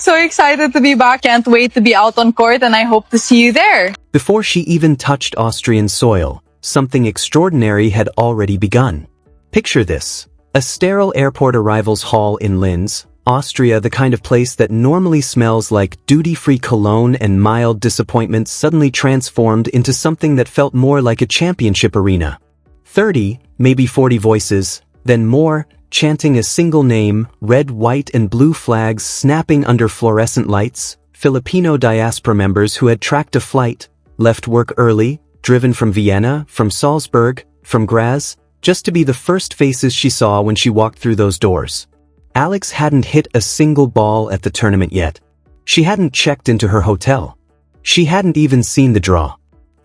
so excited to be back. Can't wait to be out on court, and I hope to see you there. Before she even touched Austrian soil, something extraordinary had already begun. Picture this: a sterile airport arrivals hall in Linz, Austria, the kind of place that normally smells like duty-free cologne and mild disappointment, suddenly transformed into something that felt more like a championship arena. 30, maybe 40 voices, then more, chanting a single name, red, white, and blue flags snapping under fluorescent lights. Filipino diaspora members who had tracked a flight, left work early, driven from Vienna, from Salzburg, from Graz, just to be the first faces she saw when she walked through those doors. Alex hadn't hit a single ball at the tournament yet. She hadn't checked into her hotel. She hadn't even seen the draw.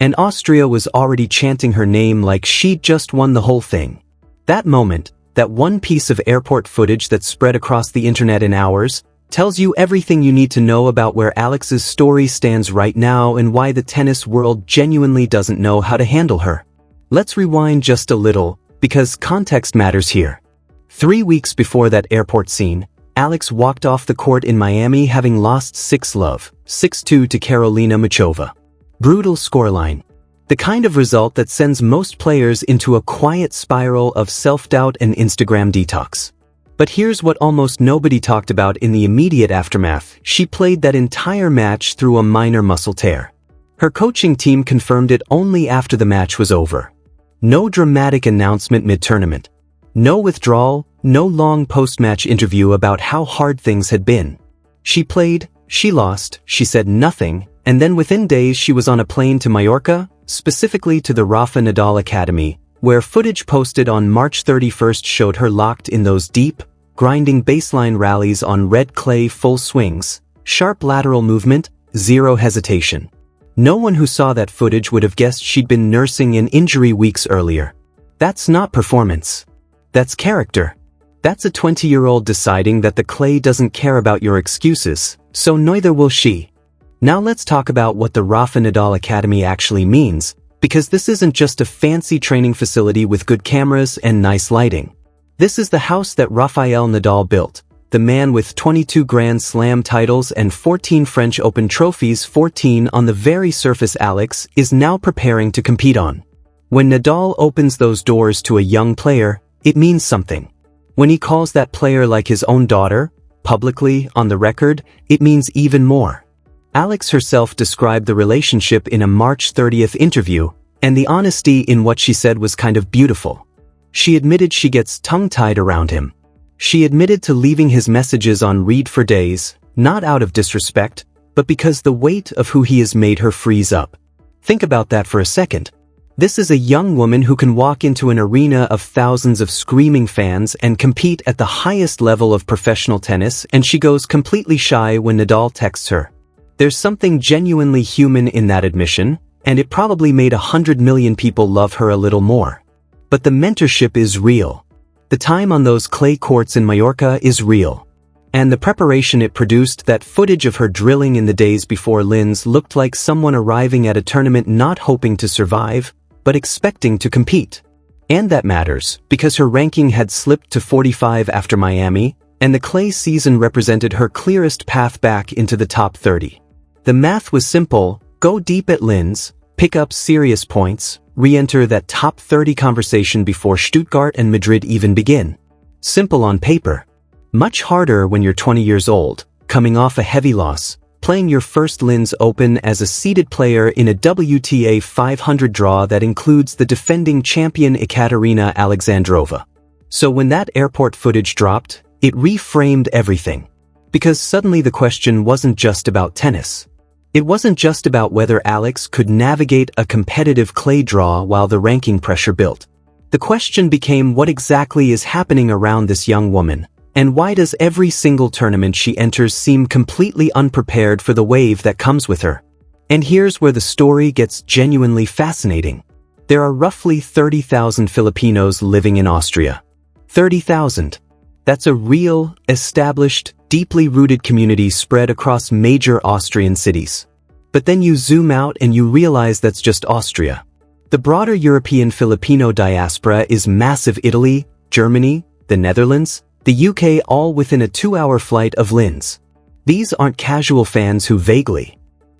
And Austria was already chanting her name like she'd just won the whole thing. That moment, that one piece of airport footage that spread across the internet in hours, tells you everything you need to know about where Alex's story stands right now and why the tennis world genuinely doesn't know how to handle her. Let's rewind just a little, because context matters here. 3 weeks before that airport scene, Alex walked off the court in Miami having lost 6-love, 6-2 to Karolina Muchova. Brutal scoreline. The kind of result that sends most players into a quiet spiral of self-doubt and Instagram detox. But here's what almost nobody talked about in the immediate aftermath: she played that entire match through a minor muscle tear. Her coaching team confirmed it only after the match was over. No dramatic announcement mid-tournament. No withdrawal, no long post-match interview about how hard things had been. She played, she lost, she said nothing, and then within days she was on a plane to Mallorca, specifically to the Rafael Nadal Academy, where footage posted on March 31st showed her locked in those deep, grinding baseline rallies on red clay, full swings, sharp lateral movement, zero hesitation. No one who saw that footage would have guessed she'd been nursing an injury weeks earlier. That's not performance. That's character. That's a 20-year-old deciding that the clay doesn't care about your excuses, so neither will she. Now let's talk about what the Rafael Nadal Academy actually means, because this isn't just a fancy training facility with good cameras and nice lighting. This is the house that Rafael Nadal built, the man with 22 Grand Slam titles and 14 French Open trophies, 14 on the very surface Alex is now preparing to compete on. When Nadal opens those doors to a young player, it means something. When he calls that player like his own daughter, publicly, on the record, it means even more. Alex herself described the relationship in a March 30th interview, and the honesty in what she said was kind of beautiful. She admitted she gets tongue-tied around him. She admitted to leaving his messages on read for days, not out of disrespect, but because the weight of who he has made her freeze up. Think about that for a second. This is a young woman who can walk into an arena of thousands of screaming fans and compete at the highest level of professional tennis, and she goes completely shy when Nadal texts her. There's something genuinely human in that admission, and it probably made 100 million people love her a little more. But the mentorship is real. The time on those clay courts in Mallorca is real. And the preparation it produced, that footage of her drilling in the days before Linz, looked like someone arriving at a tournament not hoping to survive, but expecting to compete. And that matters, because her ranking had slipped to 45 after Miami, and the clay season represented her clearest path back into the top 30. The math was simple: go deep at Linz, pick up serious points, re-enter that top 30 conversation before Stuttgart and Madrid even begin. Simple on paper. Much harder when you're 20 years old, coming off a heavy loss, playing your first Linz Open as a seeded player in a WTA 500 draw that includes the defending champion Ekaterina Alexandrova. So when that airport footage dropped, it reframed everything. Because suddenly the question wasn't just about tennis. It wasn't just about whether Alex could navigate a competitive clay draw while the ranking pressure built. The question became, what exactly is happening around this young woman? And why does every single tournament she enters seem completely unprepared for the wave that comes with her? And here's where the story gets genuinely fascinating. There are roughly 30,000 Filipinos living in Austria. 30,000. That's a real, established, deeply rooted community spread across major Austrian cities. But then you zoom out and you realize that's just Austria. The broader European Filipino diaspora is massive: Italy, Germany, the Netherlands, the UK, all within a 2-hour flight of Linz. These aren't casual fans who vaguely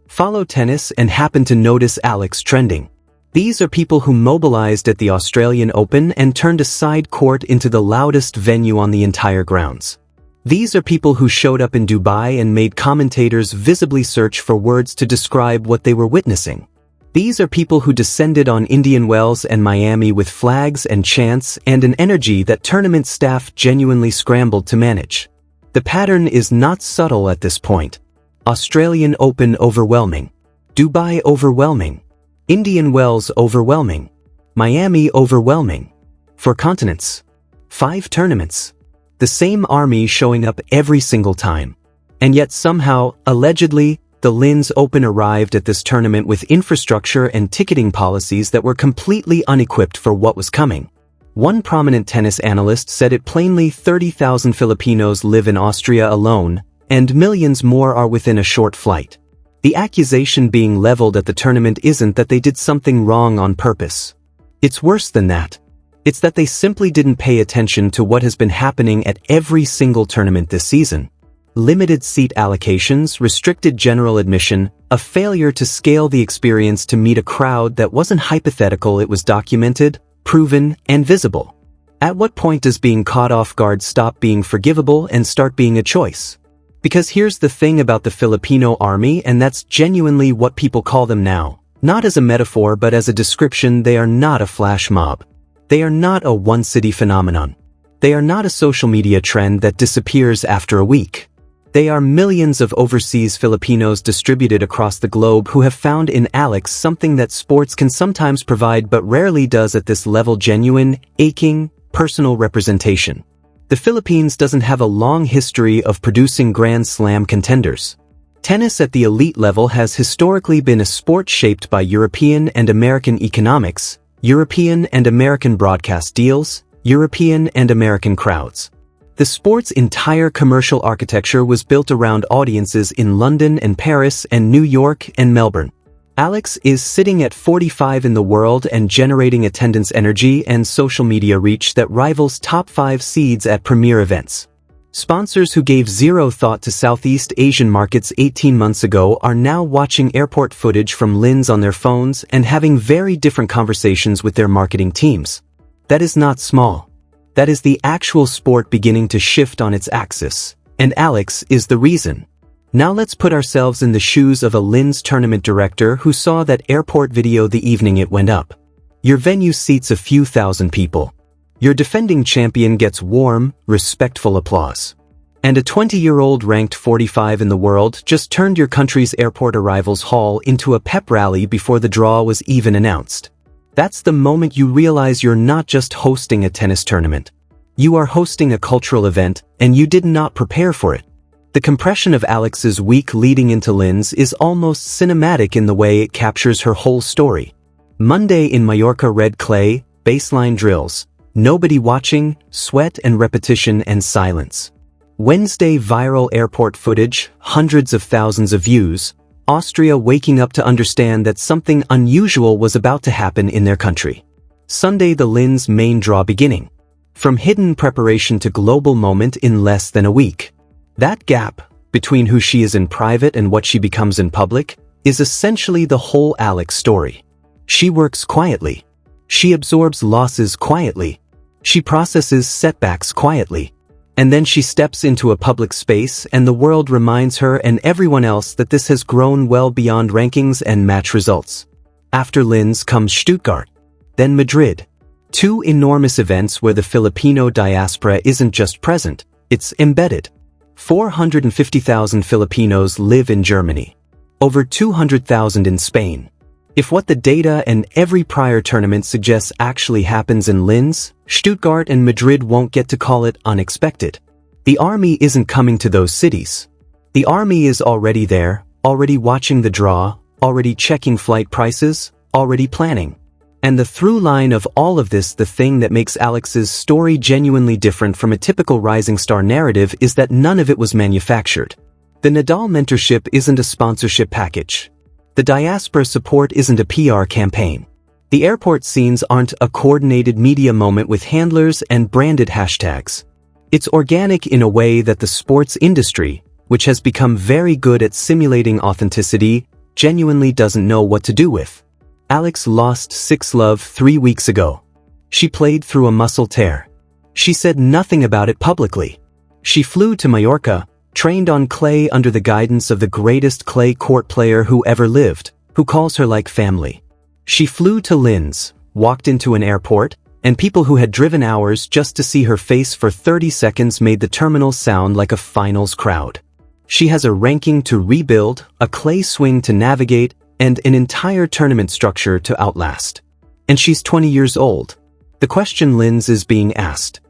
follow tennis and happen to notice Alex trending. These are people who mobilized at the Australian Open and turned a side court into the loudest venue on the entire grounds. These are people who showed up in Dubai and made commentators visibly search for words to describe what they were witnessing. These are people who descended on Indian Wells and Miami with flags and chants and an energy that tournament staff genuinely scrambled to manage. The pattern is not subtle at this point. Australian Open overwhelming. Dubai overwhelming. Indian Wells overwhelming. Miami overwhelming. 4 continents. 5 tournaments. The same army showing up every single time. And yet somehow, allegedly, the Linz Open arrived at this tournament with infrastructure and ticketing policies that were completely unequipped for what was coming. One prominent tennis analyst said it plainly: 30,000 Filipinos live in Austria alone, and millions more are within a short flight. The accusation being leveled at the tournament isn't that they did something wrong on purpose. It's worse than that. It's that they simply didn't pay attention to what has been happening at every single tournament this season. Limited seat allocations, restricted general admission, a failure to scale the experience to meet a crowd that wasn't hypothetical, it was documented, proven, and visible. At what point does being caught off guard stop being forgivable and start being a choice? Because here's the thing about the Filipino army, and that's genuinely what people call them now. Not as a metaphor but as a description, they are not a flash mob. They are not a one-city phenomenon. They are not a social media trend that disappears after a week. They are millions of overseas Filipinos distributed across the globe who have found in Alex something that sports can sometimes provide but rarely does at this level: genuine, aching, personal representation. The Philippines doesn't have a long history of producing Grand Slam contenders. Tennis at the elite level has historically been a sport shaped by European and American economics, European and American broadcast deals, European and American crowds. The sport's entire commercial architecture was built around audiences in London and Paris and New York and Melbourne. Alex is sitting at 45 in the world and generating attendance energy and social media reach that rivals top 5 seeds at premier events. Sponsors who gave zero thought to Southeast Asian markets 18 months ago are now watching airport footage from Linz on their phones and having very different conversations with their marketing teams. That is not small. That is the actual sport beginning to shift on its axis, and Alex is the reason. Now let's put ourselves in the shoes of a Linz tournament director who saw that airport video the evening it went up. Your venue seats a few thousand people. Your defending champion gets warm, respectful applause. And a 20-year-old ranked 45 in the world just turned your country's airport arrivals hall into a pep rally before the draw was even announced. That's the moment you realize you're not just hosting a tennis tournament. You are hosting a cultural event, and you did not prepare for it. The compression of Alex's week leading into Linz is almost cinematic in the way it captures her whole story. Monday in Mallorca, red clay, baseline drills, nobody watching, sweat and repetition and silence. Wednesday, viral airport footage, hundreds of thousands of views, Austria waking up to understand that something unusual was about to happen in their country. Sunday, the Linz main draw beginning. From hidden preparation to global moment in less than a week. That gap, between who she is in private and what she becomes in public, is essentially the whole Alex story. She works quietly. She absorbs losses quietly. She processes setbacks quietly. And then she steps into a public space and the world reminds her and everyone else that this has grown well beyond rankings and match results. After Linz comes Stuttgart. Then Madrid. 2 enormous events where the Filipino diaspora isn't just present, it's embedded. 450,000 Filipinos live in Germany. Over 200,000 in Spain. If what the data and every prior tournament suggests actually happens in Linz, Stuttgart and Madrid won't get to call it unexpected. The army isn't coming to those cities. The army is already there, already watching the draw, already checking flight prices, already planning. And the through line of all of this, the thing that makes Alex's story genuinely different from a typical rising star narrative, is that none of it was manufactured. The Nadal mentorship isn't a sponsorship package. The diaspora support isn't a PR campaign. The airport scenes aren't a coordinated media moment with handlers and branded hashtags. It's organic in a way that the sports industry, which has become very good at simulating authenticity, genuinely doesn't know what to do with. Alex lost 6-love 3 weeks ago. She played through a muscle tear. She said nothing about it publicly. She flew to Mallorca, trained on clay under the guidance of the greatest clay court player who ever lived, who calls her like family. She flew to Linz, walked into an airport, and people who had driven hours just to see her face for 30 seconds made the terminal sound like a finals crowd. She has a ranking to rebuild, a clay swing to navigate, and an entire tournament structure to outlast. And she's 20 years old. The question Linz is being asked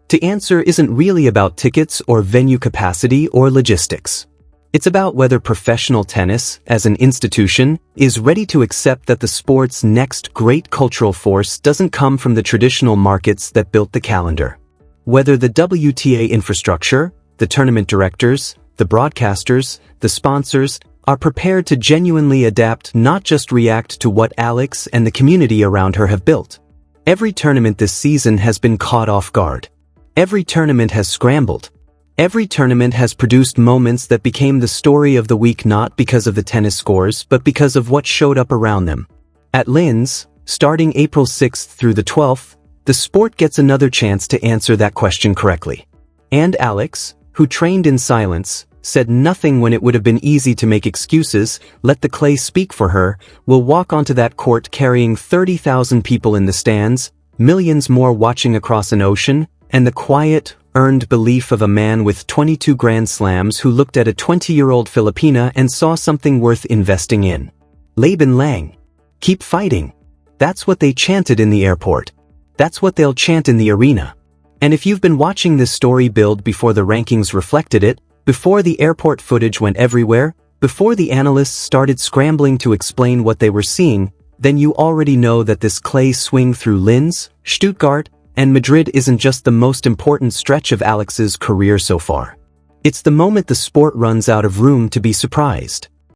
to answer isn't really about tickets or venue capacity or logistics. It's about whether professional tennis, as an institution, is ready to accept that the sport's next great cultural force doesn't come from the traditional markets that built the calendar. Whether the WTA infrastructure, the tournament directors, the broadcasters, the sponsors, are prepared to genuinely adapt, not just react to what Alex and the community around her have built. Every tournament this season has been caught off guard. Every tournament has scrambled. Every tournament has produced moments that became the story of the week, not because of the tennis scores, but because of what showed up around them. At Linz, starting April 6th through the 12th, the sport gets another chance to answer that question correctly. And Alex, who trained in silence, said nothing when it would have been easy to make excuses, let the clay speak for her, will walk onto that court carrying 30,000 people in the stands, millions more watching across an ocean, and the quiet, earned belief of a man with 22 Grand Slams who looked at a 20-year-old Filipina and saw something worth investing in. Laban Lang. Keep fighting. That's what they chanted in the airport. That's what they'll chant in the arena. And if you've been watching this story build before the rankings reflected it, before the airport footage went everywhere, before the analysts started scrambling to explain what they were seeing, then you already know that this clay swing through Linz, Stuttgart, and Madrid isn't just the most important stretch of Alex's career so far. It's the moment the sport runs out of room to be surprised.